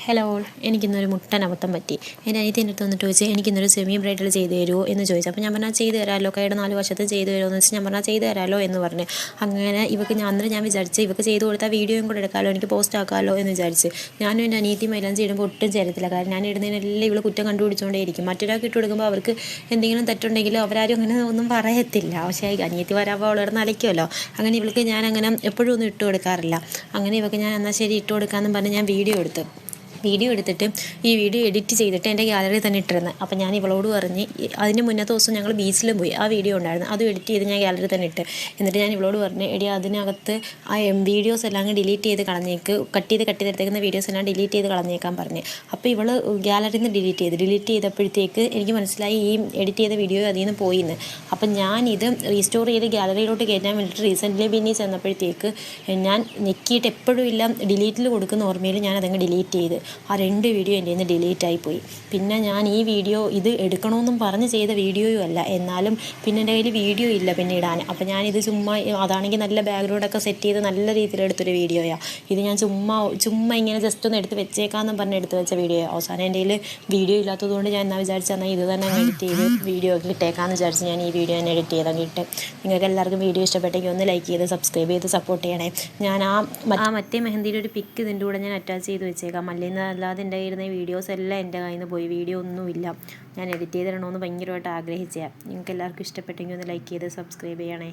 Hello all, എനിക്കിന്നൊരു മുട്ടനബദ്ധം പറ്റി. എൻ്റെ അനിയത്തിൻ്റെ അടുത്ത് വന്നിട്ട് ചോദിച്ചാൽ എനിക്കിന്നൊരു സെമി ബ്രൈഡൽ ചെയ്ത് തരുമോ എന്ന് ചോദിച്ചു. അപ്പോൾ ഞാൻ പറഞ്ഞാൽ ചെയ്ത് തരാമല്ലോ, കൈയുടെ 4 വശത്ത് ചെയ്ത് തരുമോ എന്ന് വെച്ചാൽ ഞാൻ പറഞ്ഞാൽ ചെയ്ത് തരാമല്ലോ എന്ന് പറഞ്ഞു. അങ്ങനെ അന്നേരം ഞാൻ വിചാരിച്ച് ഇവർക്ക് ചെയ്ത് കൊടുത്താൽ വീഡിയോയും കൂടെ എടുക്കാമല്ലോ, എനിക്ക് പോസ്റ്റ് ആക്കാമല്ലോ എന്ന് വിചാരിച്ച്. ഞാനും എൻ്റെ അനിയത്തി മൈലാഞ്ചി ഇടുമ്പോൾ ഒട്ടും ചേരത്തില്ല. കാരണം ഞാൻ ഇടുന്നതിനെല്ലാം ഇവൾ കുറ്റം കണ്ടുപിടിച്ചുകൊണ്ടേയിരിക്കും. മറ്റൊരാൾക്ക് ഇട്ട് കൊടുക്കുമ്പോൾ അവർക്ക് എന്തെങ്കിലും തെറ്റുണ്ടെങ്കിലും അവരാരും അങ്ങനെ ഒന്നും പറയത്തില്ല. പക്ഷേ അനിയത്തി വരാമ്പോൾ അവളോട് നലയ്ക്കുമല്ലോ. അങ്ങനെ ഇവൾക്ക് ഞാൻ അങ്ങനെ എപ്പോഴും ഒന്നും ഇട്ട് കൊടുക്കാറില്ല. അങ്ങനെ ഇവൾക്ക് ഞാൻ എന്നാൽ ശരി ഇട്ട് കൊടുക്കാമെന്ന് പറഞ്ഞ് ഞാൻ വീഡിയോ എടുത്തിട്ട് ഈ വീഡിയോ എഡിറ്റ് ചെയ്തിട്ട് എൻ്റെ ഗാലറിയിൽ തന്നെ ഇട്ടിരുന്നത്. അപ്പോൾ ഞാൻ ഇവളോട് പറഞ്ഞ് അതിന് മുന്നത്തെ ദിവസം ഞങ്ങൾ ബീച്ചിലും പോയി, ആ വീഡിയോ ഉണ്ടായിരുന്നു, അത് എഡിറ്റ് ചെയ്ത് ഞാൻ ഗാലറിയിൽ തന്നെ ഇട്ട്. എന്നിട്ട് ഞാൻ ഇവളോട് പറഞ്ഞ്, എടി അതിനകത്ത് ആ വീഡിയോസ് എല്ലാം അങ്ങ് ഡിലീറ്റ് ചെയ്ത് കളഞ്ഞേക്ക്, കട്ട് ചെയ്തെടുത്തേക്കുന്ന വീഡിയോസ് എല്ലാം ഡിലീറ്റ് ചെയ്ത് കളഞ്ഞേക്കാൻ പറഞ്ഞ്. അപ്പോൾ ഇവൾ ഗാലറിയിൽ നിന്ന് ഡിലീറ്റ് ചെയ്തപ്പോഴത്തേക്ക് എനിക്ക് മനസ്സിലായി ഈ എഡിറ്റ് ചെയ്ത വീഡിയോ അതിൽ നിന്ന് പോയിന്ന്. അപ്പം ഞാനിത് റീസ്റ്റോർ ചെയ്ത് ഗാലറിയിലോട്ട് കയറ്റാൻ വേണ്ടിയിട്ട് റീസെൻ്റ്ലി പിന്നെ ചെന്നപ്പോഴത്തേക്ക് ഞാൻ ഞെക്കിയിട്ട് എപ്പോഴും ഇല്ല ഡിലീറ്റിൽ കൊടുക്കുന്ന ഓർമ്മയിൽ ഞാൻ അതങ്ങ് ഡിലീറ്റ് ചെയ്ത്. ആ 2 വീഡിയോ എൻ്റെ നിന്ന് ഡിലീറ്റ് ആയിപ്പോയി. പിന്നെ ഞാൻ ഈ വീഡിയോ ഇത് എടുക്കണമെന്നും പറഞ്ഞ് ചെയ്ത വീഡിയോയും അല്ല, എന്നാലും പിന്നെ എൻ്റെ കയ്യിൽ വീഡിയോ ഇല്ല പിന്നെ ഇടാൻ. അപ്പോൾ ഞാനിത് ചുമ്മാ, അതാണെങ്കിൽ നല്ല ബാക്ക്ഗ്രൗണ്ടൊക്കെ സെറ്റ് ചെയ്ത് നല്ല രീതിയിൽ എടുത്തൊരു വീഡിയോയാണ്. ഇത് ഞാൻ ചുമ്മാ ഇങ്ങനെ ജസ്റ്റ് ഒന്ന് എടുത്ത് വെച്ചേക്കാമെന്നും പറഞ്ഞ് എടുത്ത് വെച്ച വീഡിയോ. അവസാനം എൻ്റെ കയ്യിൽ വീഡിയോ ഇല്ലാത്തതുകൊണ്ട് ഞാൻ എന്നാ വിചാരിച്ചെന്നാൽ ഇത് തന്നെ എഡിറ്റ് ചെയ്ത് വീഡിയോ ഒക്കെ ഇട്ടേക്കാമെന്ന് വിചാരിച്ച് ഞാൻ ഈ വീഡിയോ തന്നെ എഡിറ്റ് ചെയ്തങ്ങ് ഇട്ട്. നിങ്ങൾക്ക് എല്ലാവർക്കും വീഡിയോ ഇഷ്ടപ്പെട്ടെങ്കിൽ ഒന്ന് ലൈക്ക് ചെയ്ത് സബ്സ്ക്രൈബ് ചെയ്ത് സപ്പോർട്ട് ചെയ്യണേ. ഞാൻ മറ്റേ മെഹന്തിയുടെ ഒരു പിക്ക് ഇതിൻ്റെ കൂടെ ഞാൻ അറ്റാച്ച് ചെയ്ത് വെച്ചേക്കാം. അല്ലാതെ എൻ്റെ കയ്യിൽ നിന്ന് വീഡിയോസ് എല്ലാം എൻ്റെ കയ്യിൽ നിന്ന് പോയി, വീഡിയോ ഒന്നുമില്ല. ഞാൻ എഡിറ്റ് ചെയ്തിടണമെന്ന് ഭയങ്കരമായിട്ട് ആഗ്രഹിച്ചതാണ്. നിങ്ങൾക്ക് എല്ലാവർക്കും ഇഷ്ടപ്പെട്ടെങ്കിൽ ഒന്ന് ലൈക്ക് ചെയ്ത് സബ്സ്ക്രൈബ് ചെയ്യണേ.